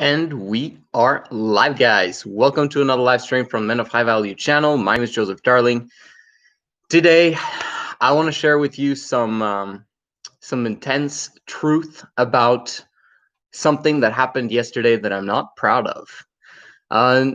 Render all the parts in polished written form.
And we are live, guys. Welcome to another live stream from Men of High Value channel. My name is Joseph Darling. Today, I want to share with you some intense truth about something that happened yesterday that I'm not proud of. Uh,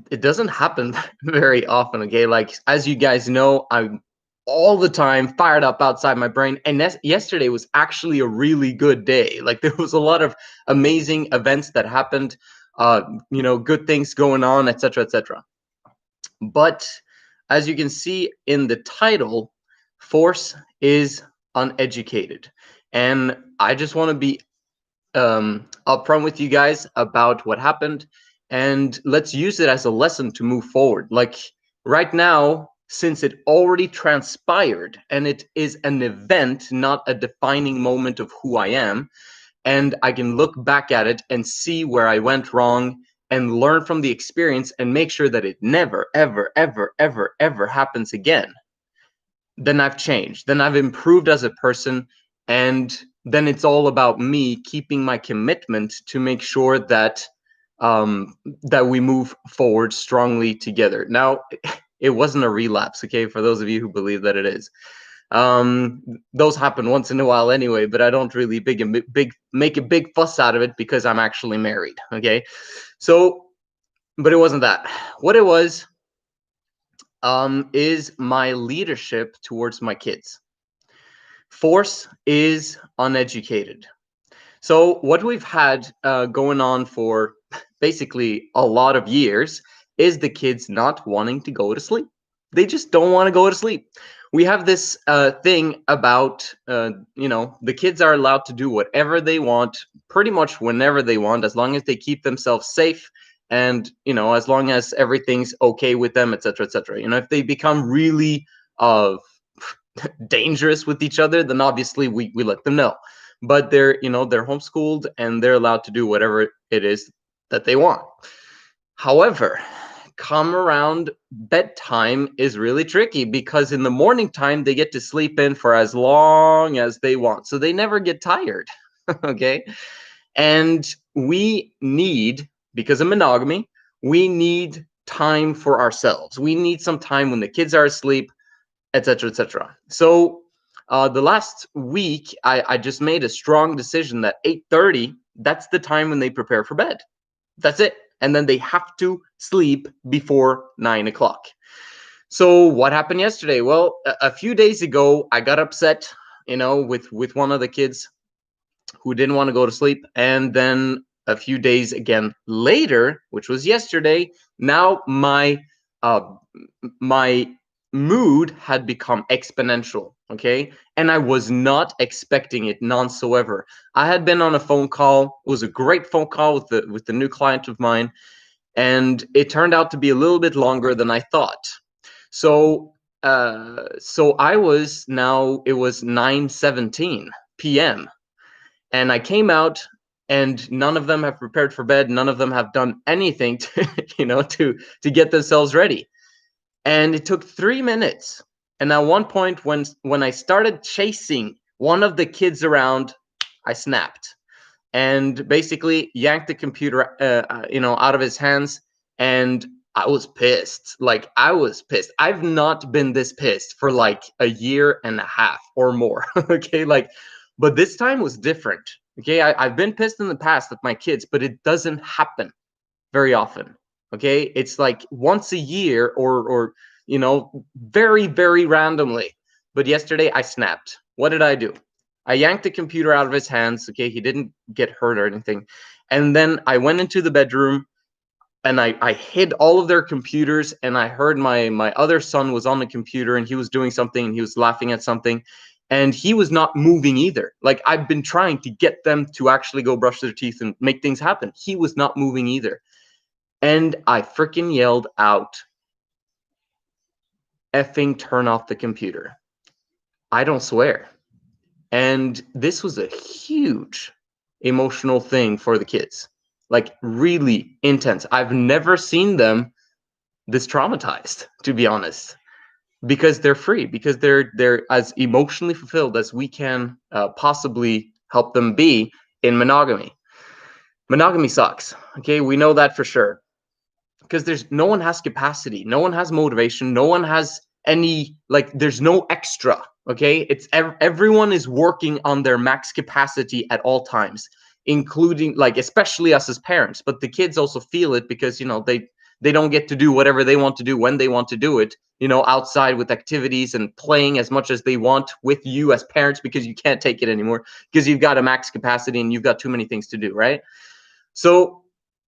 it doesn't happen very often, okay? Like, as you guys know, I'm all the time fired up outside my brain. And yesterday was actually a really good day. Like, there was a lot of amazing events that happened, good things going on, etc., etc. But as you can see in the title, Force is Uneducated. And I just want to be upfront with you guys about what happened, and let's use it as a lesson to move forward. Like right now, since it already transpired and it is an event, not a defining moment of who I am, and I can look back at it and see where I went wrong and learn from the experience and make sure that it never, ever, ever, ever, ever happens again, then I've changed. Then I've improved as a person. And then it's all about me keeping my commitment to make sure that that we move forward strongly together. Now, it wasn't a relapse, okay? For those of you who believe that it is. Those happen once in a while anyway, but I don't really make a big fuss out of it because I'm actually married, okay? So, but it wasn't that. What it was is my leadership towards my kids. Force is uneducated. So what we've had going on for basically a lot of years is the kids not wanting to go to sleep. They just don't want to go to sleep. We have this thing about, the kids are allowed to do whatever they want, pretty much whenever they want, as long as they keep themselves safe and, as long as everything's okay with them, etc., etc. If they become really dangerous with each other, then obviously we let them know. But they're homeschooled and they're allowed to do whatever it is that they want. However, come around bedtime is really tricky because in the morning time they get to sleep in for as long as they want, so they never get tired. Okay. And we need, because of monogamy, we need time for ourselves. We need some time when the kids are asleep, etc., etc. So the last week, I just made a strong decision that 8:30, that's the time when they prepare for bed. That's it. And then they have to sleep before 9 o'clock. So what happened yesterday? Well, a few days ago, I got upset, with one of the kids who didn't want to go to sleep. And then a few days again later, which was yesterday, now uh, my mood had become exponential. Okay. And I was not expecting it nonsoever. I had been on a phone call. It was a great phone call with the new client of mine. And it turned out to be a little bit longer than I thought. So I was now, it was 9:17 p.m. And I came out and none of them have prepared for bed. None of them have done anything to get themselves ready. And it took 3 minutes. And at one point, when I started chasing one of the kids around, I snapped and basically yanked the computer, out of his hands. And I was pissed. Like, I was pissed. I've not been this pissed for like a year and a half or more. Okay, like, but this time was different. Okay, I've been pissed in the past at my kids, but it doesn't happen very often. Okay, it's like once a year or very, very randomly. But yesterday I snapped. What did I do? I yanked the computer out of his hands. Okay, he didn't get hurt or anything. And then I went into the bedroom and I hid all of their computers, and I heard my other son was on the computer and he was doing something and he was laughing at something, and he was not moving either. Like, I've been trying to get them to actually go brush their teeth and make things happen. He was not moving either. And I freaking yelled out, effing turn off the computer. I don't swear. And this was a huge emotional thing for the kids, like really intense. I've never seen them this traumatized, to be honest, because they're free, because they're as emotionally fulfilled as we can possibly help them be in monogamy. Monogamy sucks. Okay, we know that for sure. Because there's no one has capacity, no one has motivation, no one has any, like, there's no extra. Okay, it's everyone is working on their max capacity at all times, including, like, especially us as parents, but the kids also feel it because, you know, they don't get to do whatever they want to do when they want to do it, you know, outside with activities and playing as much as they want with you as parents, because you can't take it anymore because you've got a max capacity and you've got too many things to do, right? So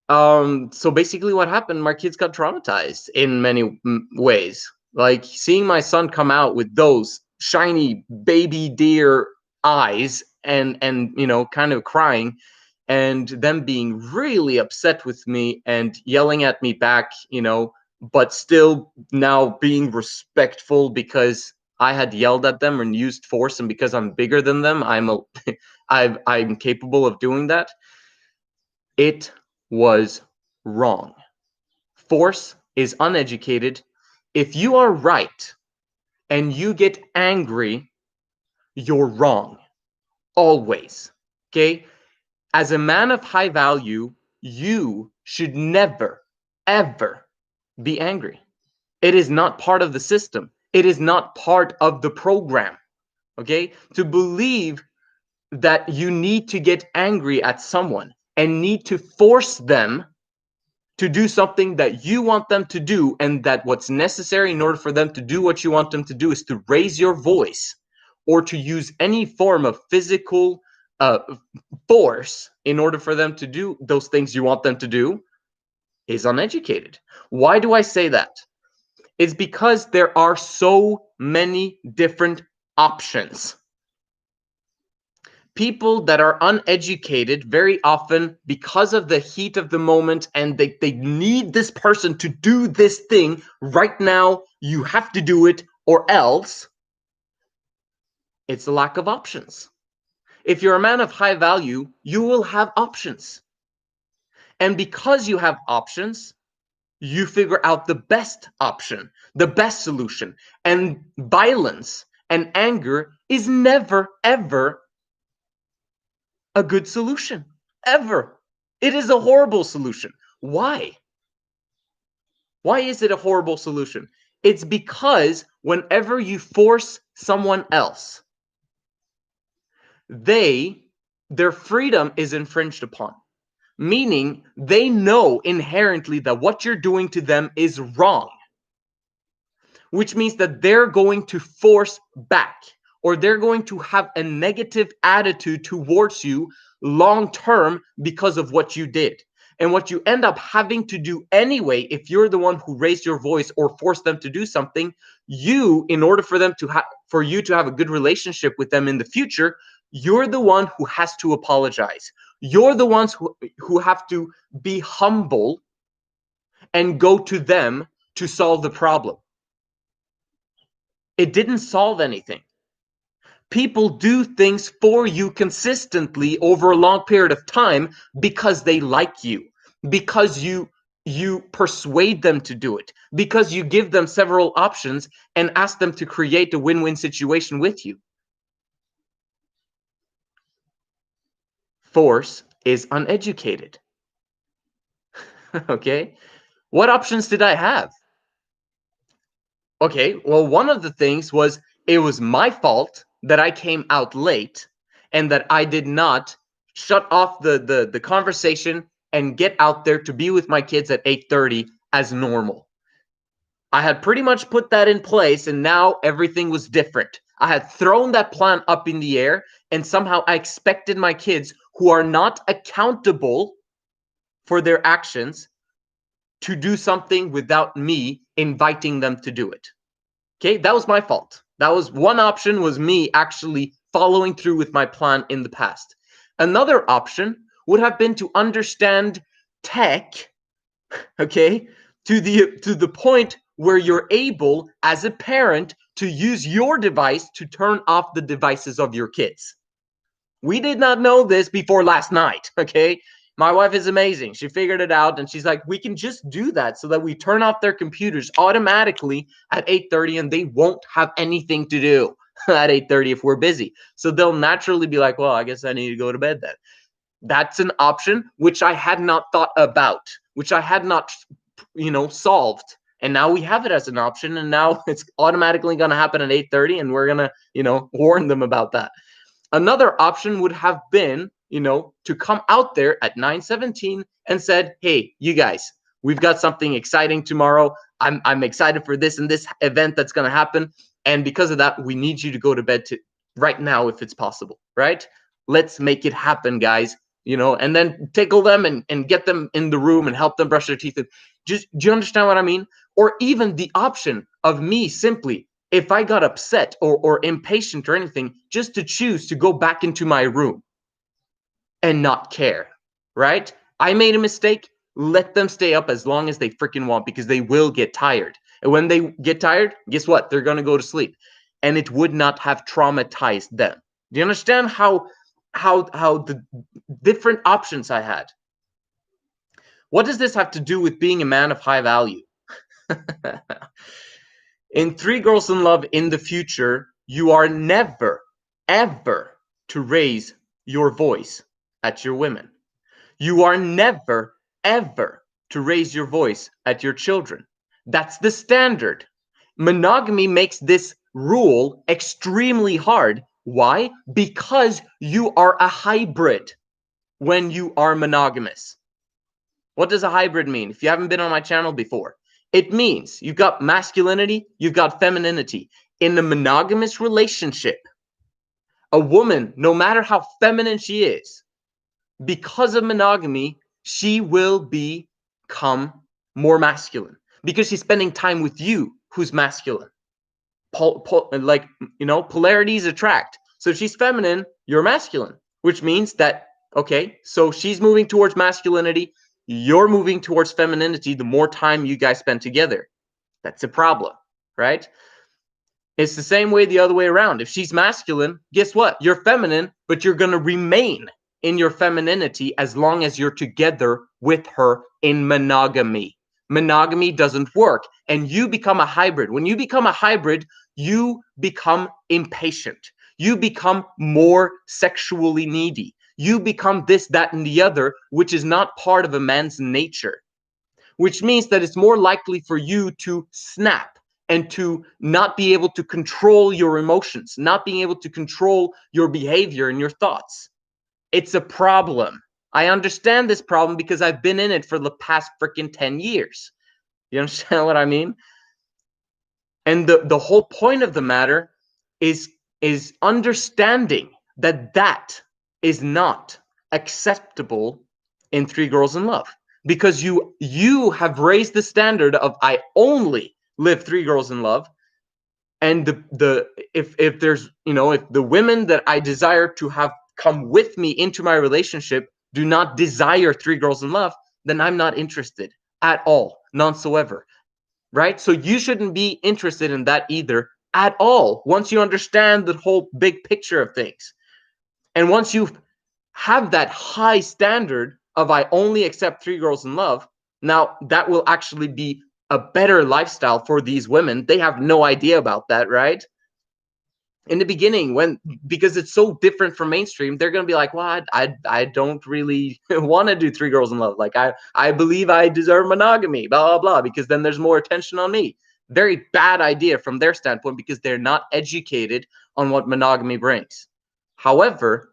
so basically what happened, my kids got traumatized in many ways. Like seeing my son come out with those shiny baby deer eyes and you know, kind of crying, and them being really upset with me and yelling at me back, you know, but still now being respectful because I had yelled at them and used force, and because I'm bigger than them, I'm capable of doing that. It was wrong. Force is uneducated. If you are right and you get angry, you're wrong. Always. Okay? As a man of high value, you should never, ever be angry. It is not part of the system. It is not part of the program. Okay? To believe that you need to get angry at someone and need to force them to do something that you want them to do, and that what's necessary in order for them to do what you want them to do is to raise your voice or to use any form of physical uh, force in order for them to do those things you want them to do, is uneducated. Why do I say that? It's because there are so many different options. People that are uneducated very often, because of the heat of the moment, and they need this person to do this thing right now, you have to do it or else, it's a lack of options. If you're a man of high value, you will have options, and because you have options, you figure out the best option, the best solution. And violence and anger is never ever a good solution, ever. It is a horrible solution. Why? Why is it a horrible solution? It's because whenever you force someone else, their freedom is infringed upon. Meaning they know inherently that what you're doing to them is wrong, which means that they're going to force back, or they're going to have a negative attitude towards you long term because of what you did. And what you end up having to do anyway, if you're the one who raised your voice or forced them to do something, you, in order for them to for you to have a good relationship with them in the future, you're the one who has to apologize. You're the ones who have to be humble and go to them to solve the problem. It didn't solve anything. People do things for you consistently over a long period of time because they like you, because you persuade them to do it, because you give them several options and ask them to create a win-win situation with you. Force is uneducated. Okay? What options did I have? Okay, well, one of the things was it was my fault that I came out late and that I did not shut off the conversation and get out there to be with my kids at 8:30 as normal. I had pretty much put that in place, and now everything was different. I had thrown that plan up in the air, and somehow I expected my kids, who are not accountable for their actions, to do something without me inviting them to do it. Okay, that was my fault. That was one option, was me actually following through with my plan in the past. Another option would have been to understand tech, okay, to the point where you're able as a parent to use your device to turn off the devices of your kids. We did not know this before last night, okay? My wife is amazing. She figured it out, and she's like, we can just do that so that we turn off their computers automatically at 8:30, and they won't have anything to do at 8:30 if we're busy. So they'll naturally be like, well, I guess I need to go to bed then. That's an option which I had not thought about, which I had not, solved. And now we have it as an option, and now it's automatically going to happen at 8:30, and we're going to, warn them about that. Another option would have been, to come out there at 9:17 and said, hey, you guys, we've got something exciting tomorrow. I'm excited for this and this event that's going to happen. And because of that, we need you to go to bed right now if it's possible, right? Let's make it happen, guys. And then tickle them and get them in the room and help them brush their teeth. Do you understand what I mean? Or even the option of me simply, if I got upset or impatient or anything, just to choose to go back into my room and not care, right? I made a mistake. Let them stay up as long as they freaking want, because they will get tired. And when they get tired, guess what? They're going to go to sleep. And it would not have traumatized them. Do you understand how the different options I had? What does this have to do with being a man of high value? In Three Girls in Love in the future, you are never, ever to raise your voice at your women. You are never, ever to raise your voice at your children. That's the standard. Monogamy makes this rule extremely hard. Why? Because you are a hybrid when you are monogamous. What does a hybrid mean? If you haven't been on my channel before, it means you've got masculinity, you've got femininity. In a monogamous relationship, a woman, no matter how feminine she is, because of monogamy, she will become more masculine because she's spending time with you, who's masculine. Polarities attract. So if she's feminine, you're masculine, which means that, okay, so she's moving towards masculinity, you're moving towards femininity the more time you guys spend together. That's a problem, right? It's the same way the other way around. If she's masculine, guess what? You're feminine, but you're going to remain in your femininity as long as you're together with her in monogamy. Monogamy doesn't work, and you become a hybrid. When you become a hybrid, you become impatient. You become more sexually needy. You become this, that, and the other, which is not part of a man's nature, which means that it's more likely for you to snap and to not be able to control your emotions, not being able to control your behavior and your thoughts. It's a problem. I understand this problem because I've been in it for the past freaking 10 years. You understand what I mean? And the whole point of the matter is understanding that is not acceptable in Three Girls in Love, because you have raised the standard of I only live Three Girls in Love, and if there's if the women that I desire to have come with me into my relationship do not desire Three Girls in Love, then I'm not interested at all, none whatsoever, right? So you shouldn't be interested in that either at all once you understand the whole big picture of things. And once you have that high standard of I only accept Three Girls in Love, now that will actually be a better lifestyle for these women. They have no idea about that, right? In the beginning, because it's so different from mainstream, they're going to be like, well, I don't really want to do Three Girls in Love. Like, I believe I deserve monogamy, blah, blah, blah, because then there's more attention on me. Very bad idea from their standpoint, because they're not educated on what monogamy brings. However,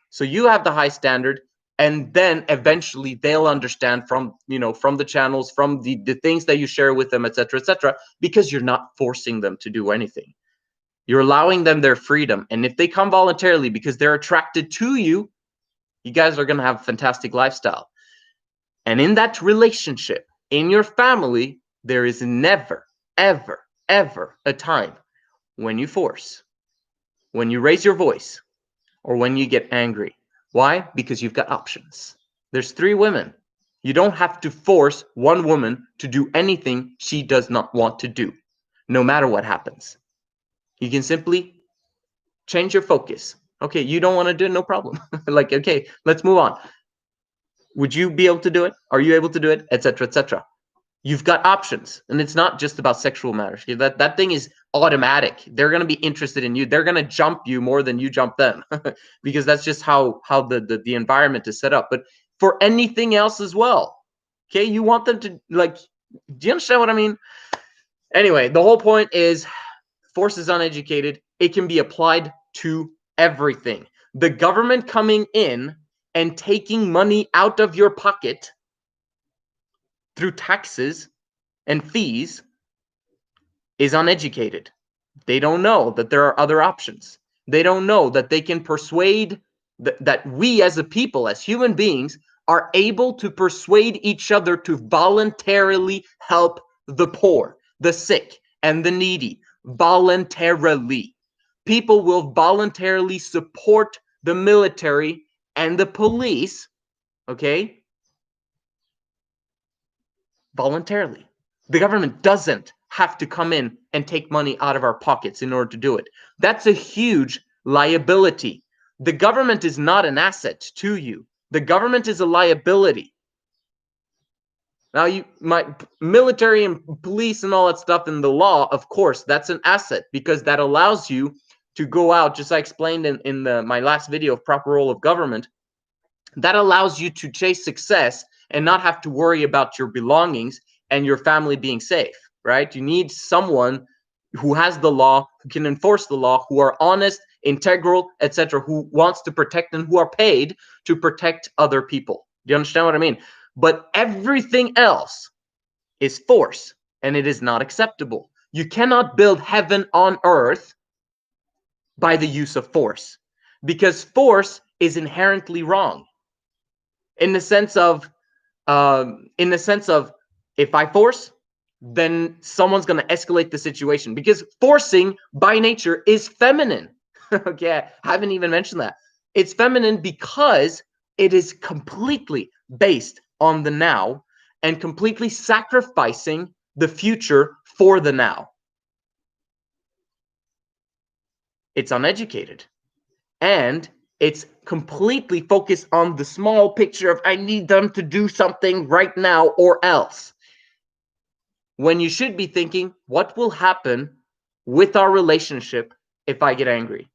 so you have the high standard, and then eventually they'll understand from the channels, from the things that you share with them, etc., because you're not forcing them to do anything. You're allowing them their freedom. And if they come voluntarily because they're attracted to you, you guys are going to have a fantastic lifestyle. And in that relationship, in your family, there is never, ever, ever a time when you force, when you raise your voice, or when you get angry. Why? Because you've got options. There's 3 women. You don't have to force one woman to do anything she does not want to do, no matter what happens. You can simply change your focus. Okay, you don't want to do it, no problem. Like, okay, let's move on. Would you be able to do it? Are you able to do it? Etc., etc. You've got options, and it's not just about sexual matters. That thing is automatic. They're going to be interested in you. They're going to jump you more than you jump them because that's just how the environment is set up. But for anything else as well, okay, you want them to, like, do you understand what I mean? Anyway, the whole point is force is uneducated. It can be applied to everything. The government coming in and taking money out of your pocket through taxes and fees is uneducated. They don't know that there are other options. They don't know that they can persuade, that we as a people, as human beings, are able to persuade each other to voluntarily help the poor, the sick, and the needy. Voluntarily. People will voluntarily support the military and the police, okay? Voluntarily. The government doesn't have to come in and take money out of our pockets in order to do it. That's a huge liability. The government is not an asset to you. The government is a liability. Now, military and police and all that stuff in the law, of course, that's an asset because that allows you to go out, just like I explained in my last video of proper role of government, that allows you to chase success and not have to worry about your belongings and your family being safe, right? You need someone who has the law, who can enforce the law, who are honest, integral, etc., who wants to protect and who are paid to protect other people. Do you understand what I mean? But everything else is force, and it is not acceptable. You cannot build heaven on earth by the use of force, because force is inherently wrong. In the sense of if I force, then someone's going to escalate the situation, because forcing by nature is feminine. Okay, I haven't even mentioned that. It's feminine because it is completely based on the now and completely sacrificing the future for the now. It's uneducated, and it's completely focused on the small picture of I need them to do something right now or else. When you should be thinking, what will happen with our relationship if I get angry?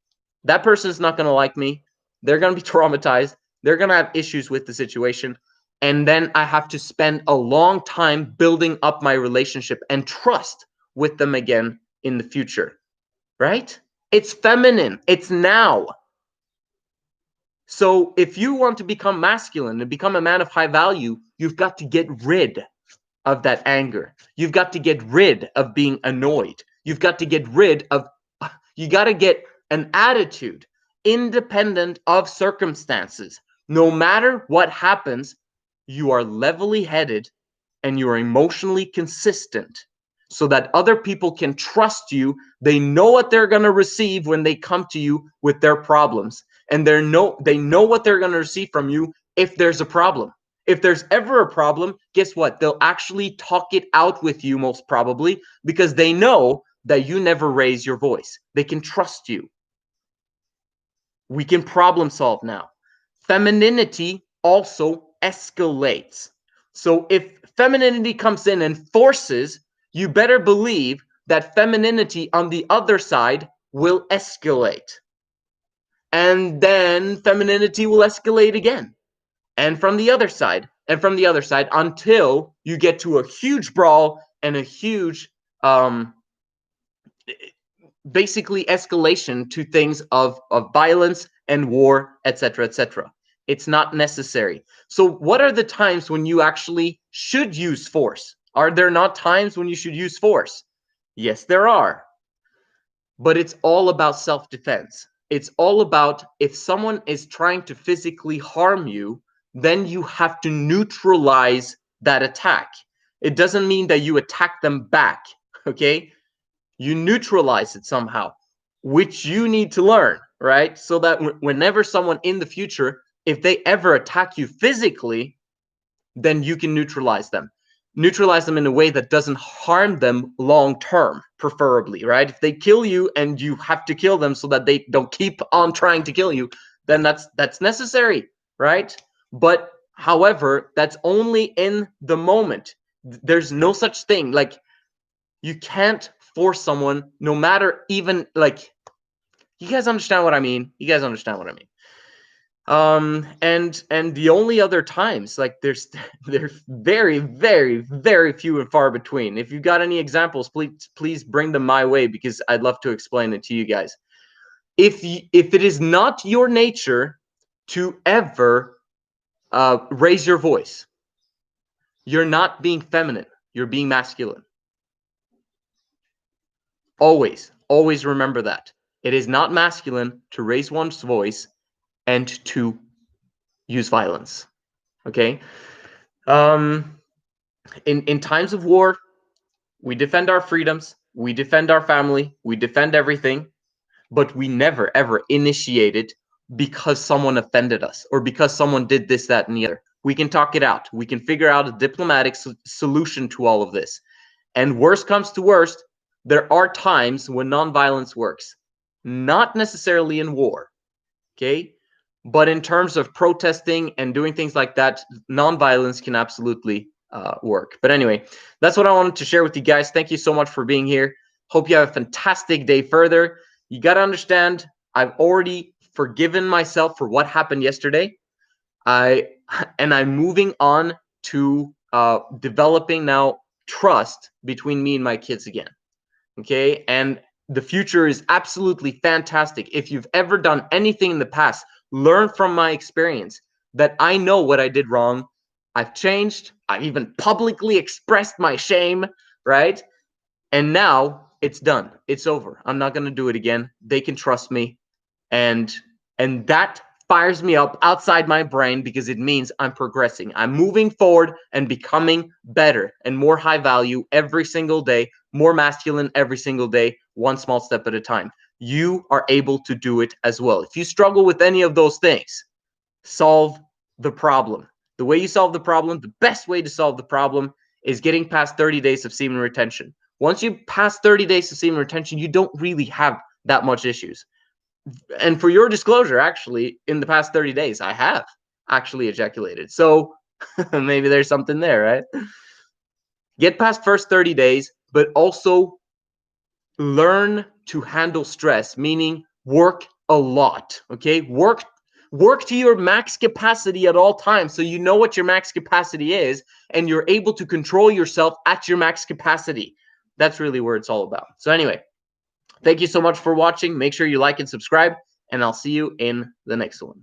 That person is not going to like me. They're going to be traumatized. They're going to have issues with the situation. And then I have to spend a long time building up my relationship and trust with them again in the future, right? It's feminine. It's now. So if you want to become masculine and become a man of high value, you've got to get rid of that anger. You've got to get rid of being annoyed. You've got to get rid of, you got to get an attitude independent of circumstances. No matter what happens, you are levelly headed and you are emotionally consistent so that other people can trust you. They know what they're going to receive when they come to you with their problems. And they know what they're going to receive from you if there's a problem. If there's ever a problem, guess what? They'll actually talk it out with you, most probably, because they know that you never raise your voice. They can trust you. We can problem solve now. Femininity also escalates. So if femininity comes in and forces, you better believe that femininity on the other side will escalate. And then femininity will escalate again. And from the other side, and from the other side, until you get to a huge brawl and a huge, basically escalation to things of violence and war, etc., etc. It's not necessary. So what are the times when you actually should use force? Are there not times when you should use force? Yes, there are. But it's all about self-defense. It's all about if someone is trying to physically harm you, then you have to neutralize that attack. It doesn't mean that you attack them back, okay? You neutralize it somehow, which you need to learn, right? So that whenever someone in the future, if they ever attack you physically, then you can neutralize them. Neutralize them in a way that doesn't harm them long term, preferably, right? If they kill you and you have to kill them so that they don't keep on trying to kill you, then that's necessary, right? But however, that's only in the moment. There's no such thing. Like, you can't force someone, no matter even like, you guys understand what I mean? You guys understand what I mean? And the only other times, like, there's very, very, very few and far between. If you've got any examples, please bring them my way, because I'd love to explain it to you guys. If it is not your nature to ever raise your voice, you're not being feminine, you're being masculine. Always remember that. It is not masculine to raise one's voice and to use violence. Okay? In times of war, we defend our freedoms, we defend our family, we defend everything, but we never ever initiate it because someone offended us or because someone did this, that, and the other. We can talk it out. We can figure out a diplomatic solution to all of this. And worst comes to worst, there are times when nonviolence works. Not necessarily in war, okay? But in terms of protesting and doing things like that, nonviolence can absolutely work. But anyway, that's what I wanted to share with you guys. Thank you so much for being here. Hope you have a fantastic day further. You got to understand, I've already forgiven myself for what happened yesterday. I'm moving on to developing now trust between me and my kids again. Okay, and the future is absolutely fantastic. If you've ever done anything in the past, learn from my experience that I know what I did wrong. I've changed. I've even publicly expressed my shame, right? And now it's done. It's over. I'm not going to do it again. They can trust me. And that fires me up outside my brain, because it means I'm progressing. I'm moving forward and becoming better and more high value every single day, more masculine every single day, one small step at a time. You are able to do it as well. If you struggle with any of those things, solve the problem. The way you solve the problem, the best way to solve the problem, is getting past 30 days of semen retention. Once you pass 30 days of semen retention, you don't really have that much issues. And for your disclosure, actually, in the past 30 days, I have actually ejaculated. So maybe there's something there, right? Get past first 30 days, but also learn to handle stress, meaning work a lot, okay? Work to your max capacity at all times, so you know what your max capacity is and you're able to control yourself at your max capacity. That's really where it's all about. So anyway, thank you so much for watching. Make sure you like and subscribe, and I'll see you in the next one.